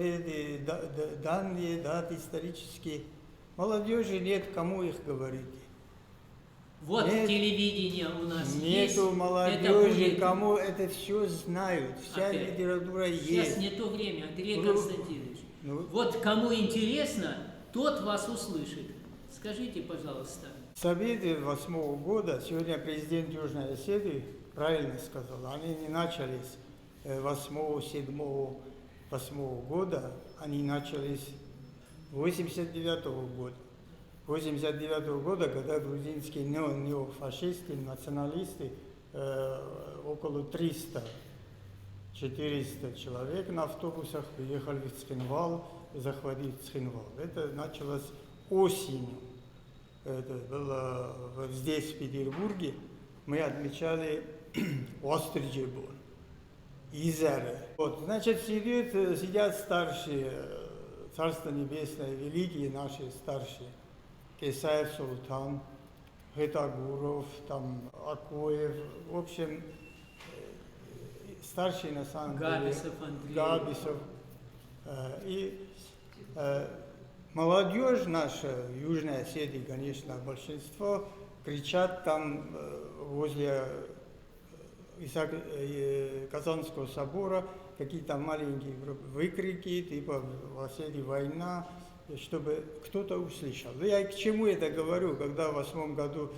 эти данные, даты исторические. Молодежи нет, кому их говорить. Вот Нет, телевидение у нас есть. нету Это молодежи, будет... кому это все знают, вся Опять. литература Сейчас есть. не то время, Андрей Ну, Константинович. ну. Вот кому интересно, тот вас услышит. Скажите, пожалуйста. События 2008 года, сегодня президент Южной Осетии правильно сказал, они не начались 8, 7, 8 года, они начались 89 года. 89 года, когда грузинские неофашисты, националисты, около 300-400 человек на автобусах приехали в Цхинвал, захватить Цхинвал. Это началось осенью. Это было здесь, в Петербурге. Мы отмечали Остричебон, Изеры. Вот, значит, сидят старшие, Царство Небесное, великие наши старшие. Кесаев Султан, Гетагуров, там, Акоев, в общем, старший на самом деле. Габисов Андрей. Габисов. И молодежь наша, Южной Осетии, конечно, большинство, кричат там возле Казанского собора какие-то маленькие выкрики, типа в Осетии война, чтобы кто-то услышал. Я к чему это говорю, когда в 2008 году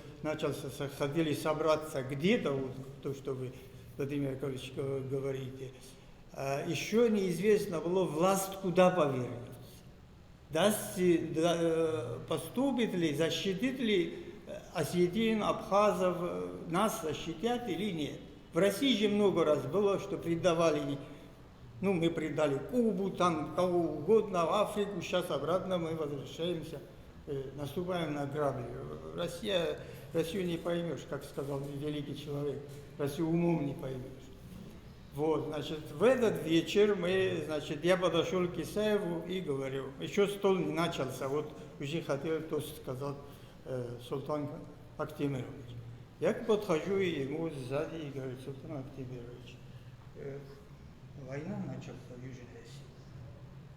хотели собраться где-то, вот, то, что вы, Владимир Яковлевич, говорите, еще неизвестно было, власть куда повернется. Поступит ли, защитит ли осетин, абхазов, нас защитят или нет. В России же много раз было, что предавали. Ну, мы предали Кубу, там кого угодно, Африку, сейчас обратно мы возвращаемся, наступаем на грабли. Россию не поймешь, как сказал великий человек, Россию умом не поймешь. Вот, значит, в этот вечер я подошел к Исаеву и говорю, еще стол не начался, вот уже хотел тост сказать Султан Актимирович. Я подхожу ему сзади и говорю, Султан Актимирович, война началась в Южной Осетии,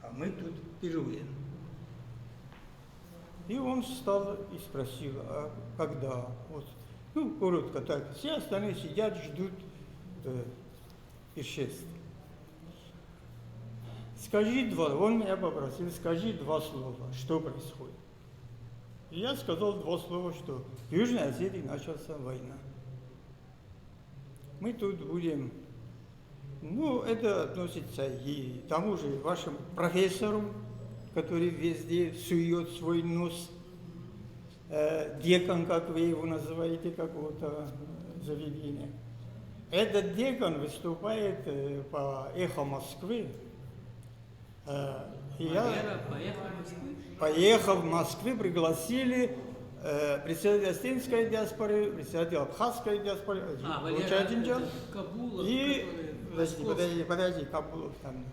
а мы тут пируем. И он встал и спросил, а когда? Вот. Ну, коротко так. Все остальные сидят, ждут пиршества. Он меня попросил, скажи 2 слова, что происходит. И я сказал 2 слова, что в Южной Осетии началась война. Мы тут будем. Ну, это относится и к тому же вашему профессору, который везде сует свой нос, декан, как вы его называете, какого-то заведения. Этот декан выступает по «Эхо Москвы». Поехал в Москву, пригласили председателя осетинской диаспоры, председателя абхазской диаспоры, и подожди, Кабулов там.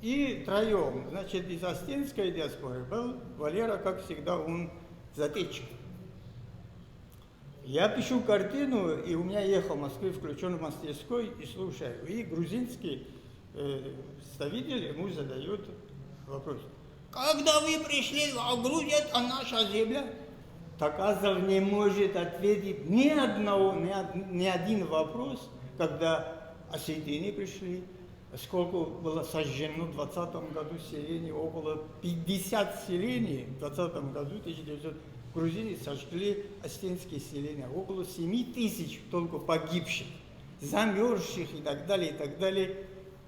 И троем, значит, из осетинской диаспоры был Валера, как всегда, он затечка. Я пишу картину, и у меня «Эхо Москвы» включен в мастерской, и слушаю. И грузинский представитель ему задает вопрос. Когда вы пришли в Грузию, это наша земля? Таказов не может ответить ни один вопрос, когда осетины пришли. Сколько было сожжено в 2020 году селений, около 50 селений в 2020 году, 1900, в Грузии сожгли осетинские селения, около 7 тысяч только погибших, замерзших и так далее, и так далее.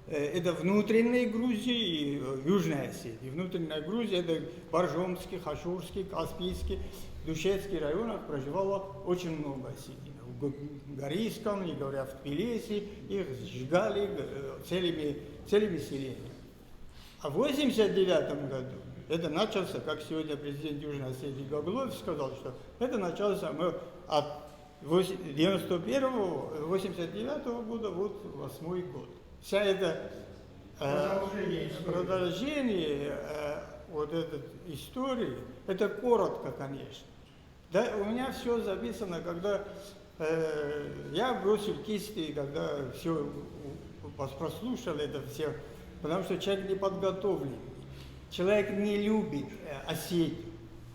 Это внутренняя Грузия и Южная Осетия. Внутренняя Грузия – это Боржомский, Хашурский, Каспийский, Душецкий районах проживало очень много осетинов. В Горийском, не говоря в Тбилиси, их сжигали целыми селениями. А в 1989 году это начался, как сегодня президент Южной Осетии Гаглоев сказал, что это началось от 91-89 года, вот 8 год. Вся эта продолжение вот этой истории, это коротко, конечно. Да, у меня все записано, когда я бросил кисти, когда все прослушал это все, потому что человек не подготовлен. человек не любит Осетию.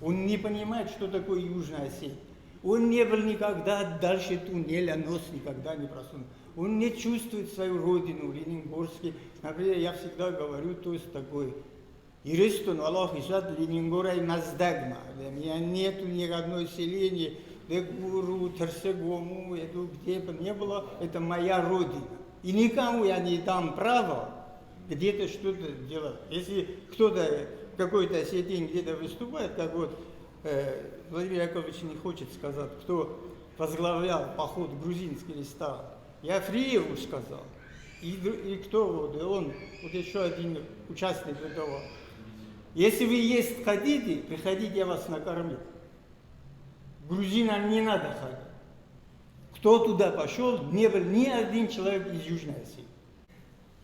Он не понимает, что такое Южная Осетия. Он не был никогда дальше туннеля, нос никогда не просунул. Он не чувствует свою родину, Ленингорский. Например, я всегда говорю тост такой. Иристон, Аллах, Исад, Ленингора и Маздагма. Для меня нету ни одной селения, Дегуру, Терсегому, где бы не было, это моя родина. И никому я не дам права где-то что-то делать. Если кто-то, какой-то осетин где-то выступает, как вот Владимир Яковлевич не хочет сказать, кто возглавлял поход в грузинский ресторан. Я Фриеву сказал. И кто вот, и он, вот еще один участник этого. Если вы есть хотите, приходите, я вас накормлю. Грузинам не надо ходить. Кто туда пошел, не был ни один человек из Южной Осетии.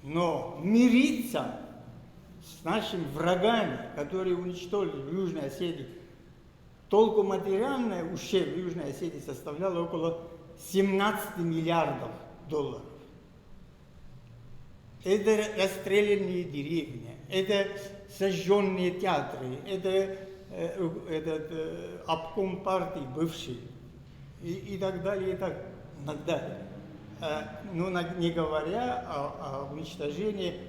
Но мириться с нашими врагами, которые уничтожили в Южной Осетии, только материальное ущерб в Южной Осетии составляло около 17 миллиардов долларов. Это расстрелянные деревни, это сожженные театры, это обком партии бывший и так далее, и так далее. Ну, не говоря о уничтожении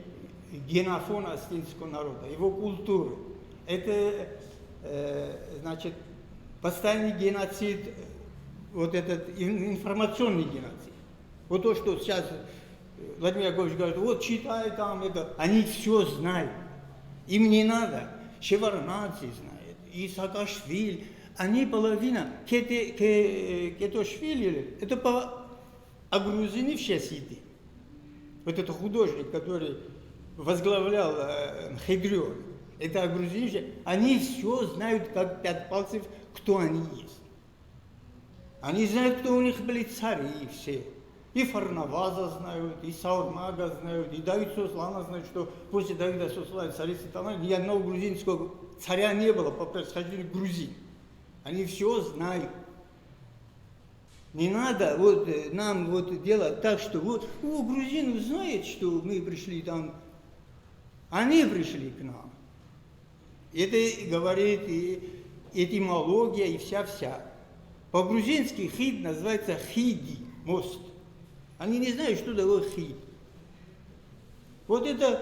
генофона осетинского народа, его культуры. Это, значит, постоянный геноцид, вот этот информационный геноцид. Вот то, что сейчас Владимир Яковлевич говорит, вот читай там это, они все знают. Им не надо. Шеварнадзе знает, и Саакашвили. Они половина, Кетошвили, это огрузинившие осеты. Вот это художник, который возглавлял Хедрён, это огрузинившие, они все знают, как 5 пальцев, кто они есть. Они знают, кто у них были цари все. И Фарнаваза знают, и Саурмага знают, и Давид Суслана знают, что после Давида Суслана, царицы Тамара, ни одного грузинского царя не было по происхождению грузин. Они все знают. Не надо вот нам вот делать так, что вот, грузины знают, что мы пришли там. Они пришли к нам. Это говорит и этимология, и вся. По-грузински хид называется хиди, мост. Они не знают, что такое хид. Вот это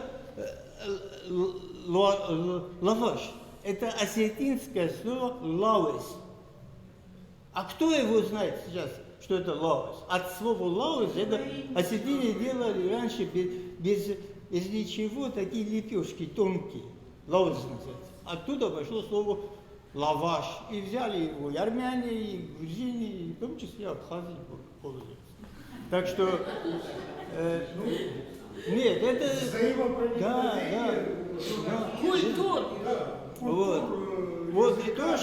лаваш. Это осетинское слово лауэс. А кто его знает сейчас, что это лауэс? От слова лауэс это осетины делали раньше без ничего, такие лепешки тонкие. Лауэс называется. Оттуда пошло слово лаваш. И взяли его и армяне, и грузины, и в том числе Абхазии пользуются. Так что, нет, это... Да. Культура. Вот и то,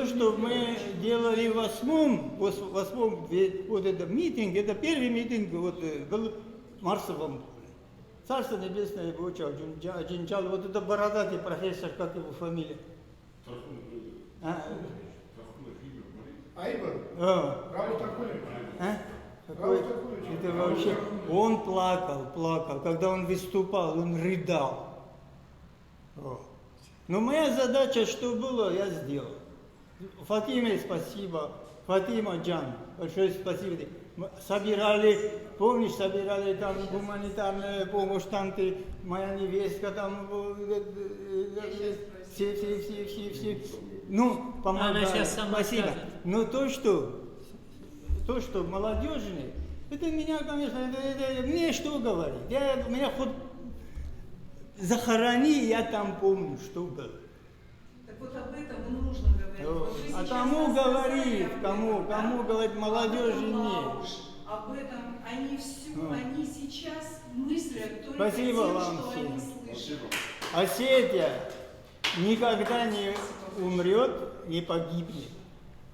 что мы делали в восьмом, вот это митинг, это первый митинг вот, был в Марсовом поле. Царство Небесное его Аджинджал, вот это бородатый профессор, как его фамилия? Айбар? Это вообще, он плакал, когда он выступал, он рыдал. Но моя задача, что было, я сделал. Фатиме спасибо, Фатима Джан, большое спасибо. Собирали, помнишь, там гуманитарную помощь, там ты, моя невестка, там все. Ну, помогали, спасибо. Но то, что молодежные, это меня, конечно, это мне что говорить? Меня хоть захорони, я там помню, что было. Так вот об этом и нужно говорить. А кому говорит, кому говорить, молодежи нет. Об этом они они сейчас мыслят только Спасибо тем, вам что всем. они слышат. Осетия никогда не умрет, не погибнет.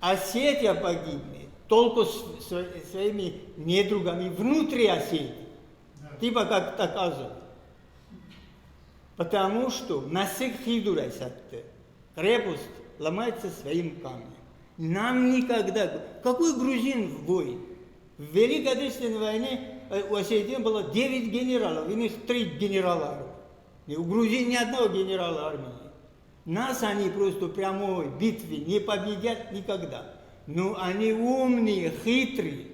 Осетия погибнет только своими недругами внутри Осетии. Типа как Таказов. Потому что насек хидурайсатте. Крепость ломается своим камнем. Нам никогда... Какой грузин в бой? В Великой Отечественной войне у Осетии было 9 генералов, у них 3 генерала. У Грузии ни одного генерала армии. Нас они просто в прямой битве не победят никогда. Но они умные, хитрые.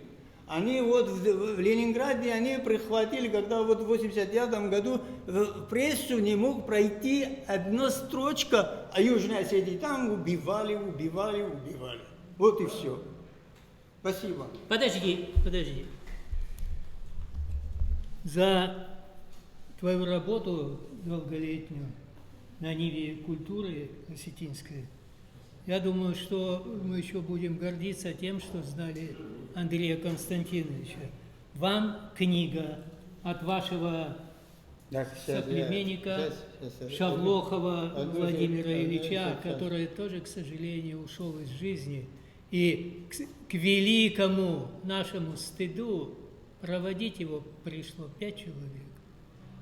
Они вот в Ленинграде они прихватили, когда вот в 89 году в прессу не мог пройти одна строчка, а Южная Осетия там убивали. Вот и все. Спасибо. Подожди. За твою работу долголетнюю на ниве культуры осетинской, я думаю, что мы еще будем гордиться тем, что знали Андрея Константиновича. Вам книга от вашего соплеменника Шавлохова Владимира Ильича, который тоже, к сожалению, ушел из жизни. И к великому нашему стыду проводить его пришло 5 человек.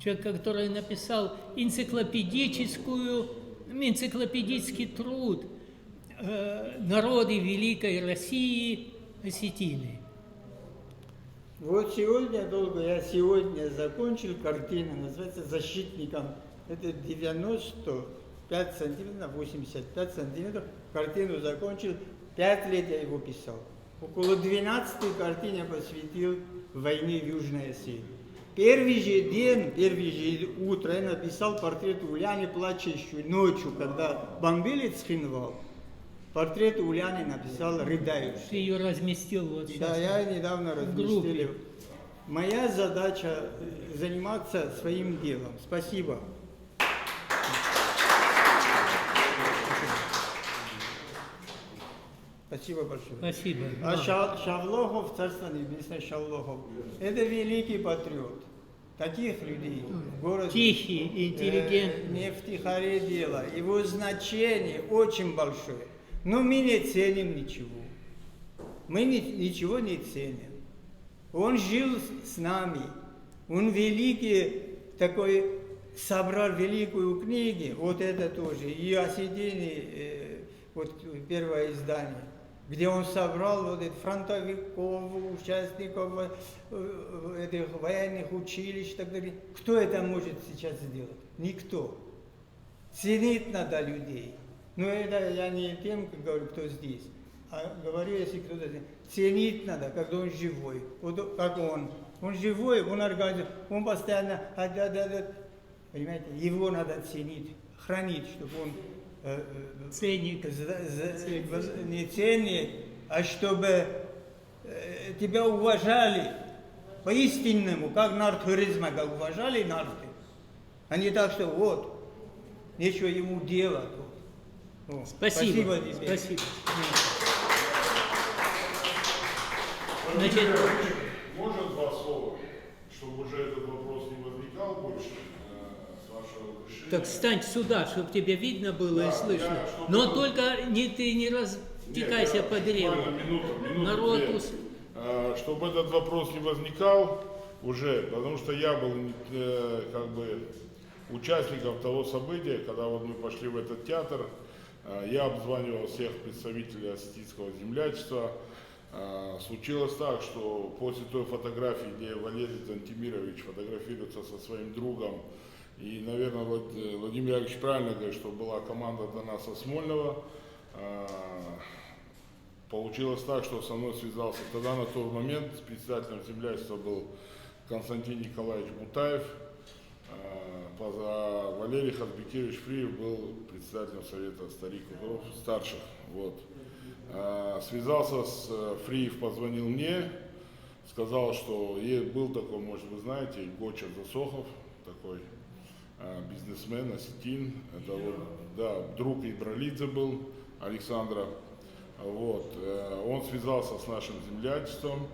Человек, который написал энциклопедический труд «Народы Великой России осетины». Вот сегодня я сегодня закончил картину, называется «Защитником». Это 95 сантиметров, 85 сантиметров. Картину закончил, 5 лет я его писал. Около 12 картин я посвятил войне в Южной Осетии. Первый же утро я написал портрет Ульяны, плачущей ночью, когда бомбили Цхинвал. Портрет Ульяны написал рыдающий. Ты ее разместил вот сейчас. Да, я недавно разместил. Моя задача заниматься своим делом. Спасибо. Спасибо большое. Спасибо. А Шавлохов, царство небесное Шавлохов, это великий патриот. Таких людей в городе Тихий, интеллигентный. не втихаре дело. Его значение очень большое. Но мы не ценим ничего. Мы ничего не ценим. Он жил с нами. Он великий такой, собрал великую книгу. Вот это тоже. И осетины, вот первое издание, где он собрал вот этих фронтовиков, участников этих военных училищ и так далее. Кто это может сейчас сделать? Никто. Ценить надо людей. Но это я не тем говорю, кто здесь, а говорю, если кто-то ценить надо, когда он живой. Вот как он. Он живой, он организует, он постоянно, понимаете, его надо ценить, хранить, чтобы он Ценник. не ценник, а чтобы тебя уважали по-истинному, как народ туризма, как уважали нарты. А не так, что вот, нечего ему делать. Вот. Спасибо. Спасибо тебе. Спасибо. Значит, можно 2 слова, чтобы уже этот вопрос не возникал больше, с вашего разрешения? Так встань сюда, чтобы тебя видно было Да, и слышно. я, чтобы Но это- только ты не растекайся Нет, по древу. буквально минуту, Народ две. Чтобы этот вопрос не возникал уже, потому что я был как бы участником того события, когда вот мы пошли в этот театр, я обзванивал всех представителей осетинского землячества. Случилось так, что после той фотографии, где Валерий Зантимирович фотографируется со своим другом, и, наверное, Владимир Яковлевич правильно говорит, что была команда Донаса Смольного, получилось так, что со мной связался тогда на тот момент с председателем землячества был Константин Николаевич Бутаев, а Валерий Хазбекевич Фриев был председателем Совета стариков старших. Вот. Связался с Фриев, позвонил мне, сказал, что был такой, может вы знаете, Гоча Засохов, такой бизнесмен, осетин, это вот, да, друг Ибралидзе был, Александра. Вот. Он связался с нашим землячеством.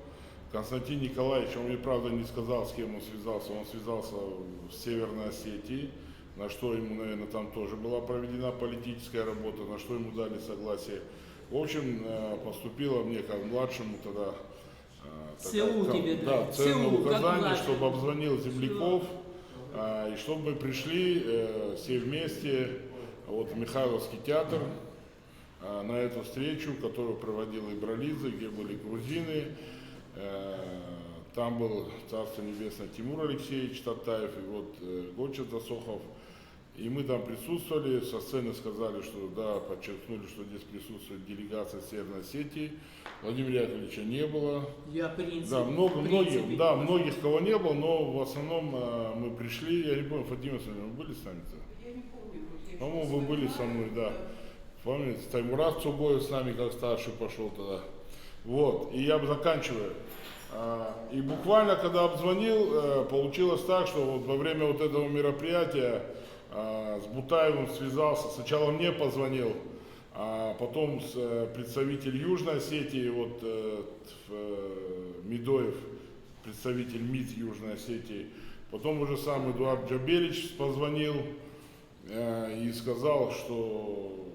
Константин Николаевич, он мне правда не сказал, с кем он связался в Северной Осетии, на что ему, наверное, там тоже была проведена политическая работа, на что ему дали согласие. В общем, поступило мне как младшему тогда ЦУ тебе да, дали. ценное ЦУ, как указание, младший. чтобы обзвонил земляков, и чтобы мы пришли все вместе вот, в Михайловский театр на эту встречу, которую проводил Ибралидзе, где были грузины. Там был Царство Небесное Тимур Алексеевич Татаев и вот Гоча Засохов. И мы там присутствовали, со сцены сказали, что да, подчеркнули, что здесь присутствует делегация Северной Осетии. Владимира Яковлевича не было. Я принцип. Да, многих кого не было, но в основном мы пришли, я не помню, Фатима Исмаиловна, вы были с нами-то? Я не помню. Вот я По-моему, сейчас вы были со вспоминаю, мной, да. Помните, Таймурат Цугоев с нами как старший пошел тогда. Вот, и я заканчиваю. И буквально, когда обзвонил, получилось так, что вот во время вот этого мероприятия с Бутаевым связался. Сначала мне позвонил, а потом представитель Южной Осетии, вот Медоев, представитель МИД Южной Осетии. Потом уже сам Эдуард Джабелич позвонил и сказал, что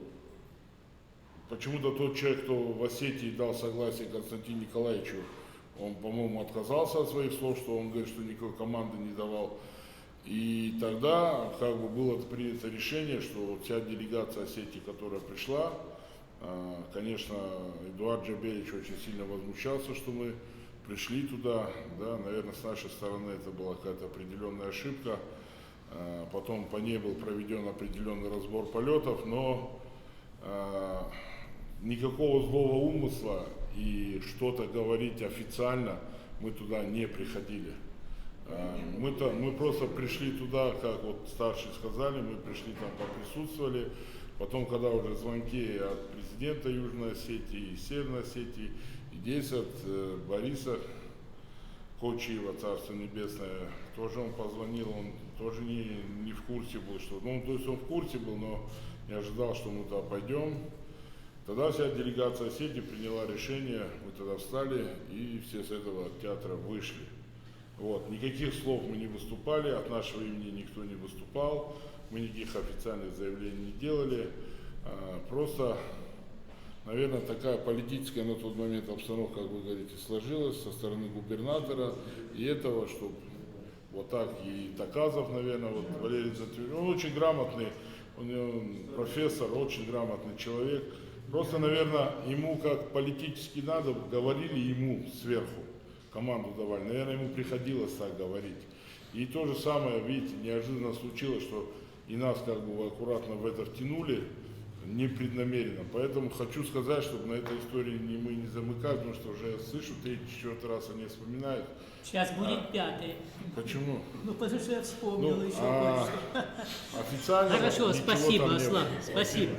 почему-то тот человек, кто в Осетии дал согласие Константину Николаевичу, он, по-моему, отказался от своих слов, что он говорит, что никакой команды не давал. И тогда как бы было принято решение, что вот вся делегация Осетии, которая пришла, конечно, Эдуард Джабелич очень сильно возмущался, что мы пришли туда, да, наверное, с нашей стороны это была какая-то определенная ошибка. Потом по ней был проведен определенный разбор полетов, но никакого злого умысла и что-то говорить официально мы туда не приходили. Мы просто пришли туда, как вот старшие сказали, мы пришли там, поприсутствовали. Потом, когда уже звонки от президента Южной Осетии и Северной Осетии, и здесь от Бориса Кочиева, Царство Небесное, тоже он позвонил, он тоже не в курсе был, что, ну, то есть он в курсе был, но не ожидал, что мы туда пойдем. Тогда вся делегация Осетии приняла решение, мы тогда встали и все с этого театра вышли. Вот. Никаких слов мы не выступали, от нашего имени никто не выступал, мы никаких официальных заявлений не делали. Просто, наверное, такая политическая на тот момент обстановка, как вы говорите, сложилась со стороны губернатора и этого, что вот так и Таказов, наверное, вот Валерий Затвердин, он очень грамотный, он профессор, очень грамотный человек. Просто, наверное, ему как политически надо, говорили ему сверху. Команду давали, наверное, ему приходилось так говорить. И то же самое, видите, неожиданно случилось, что и нас как бы аккуратно в это втянули, непреднамеренно. Поэтому хочу сказать, чтобы на этой истории мы не замыкали, потому что уже я слышу, 3-4 раз они вспоминают. Сейчас будет пятый. Почему? Ну, потому что я вспомнил еще кое-что. Официально Хорошо, ничего спасибо, там не было. Аслан, спасибо.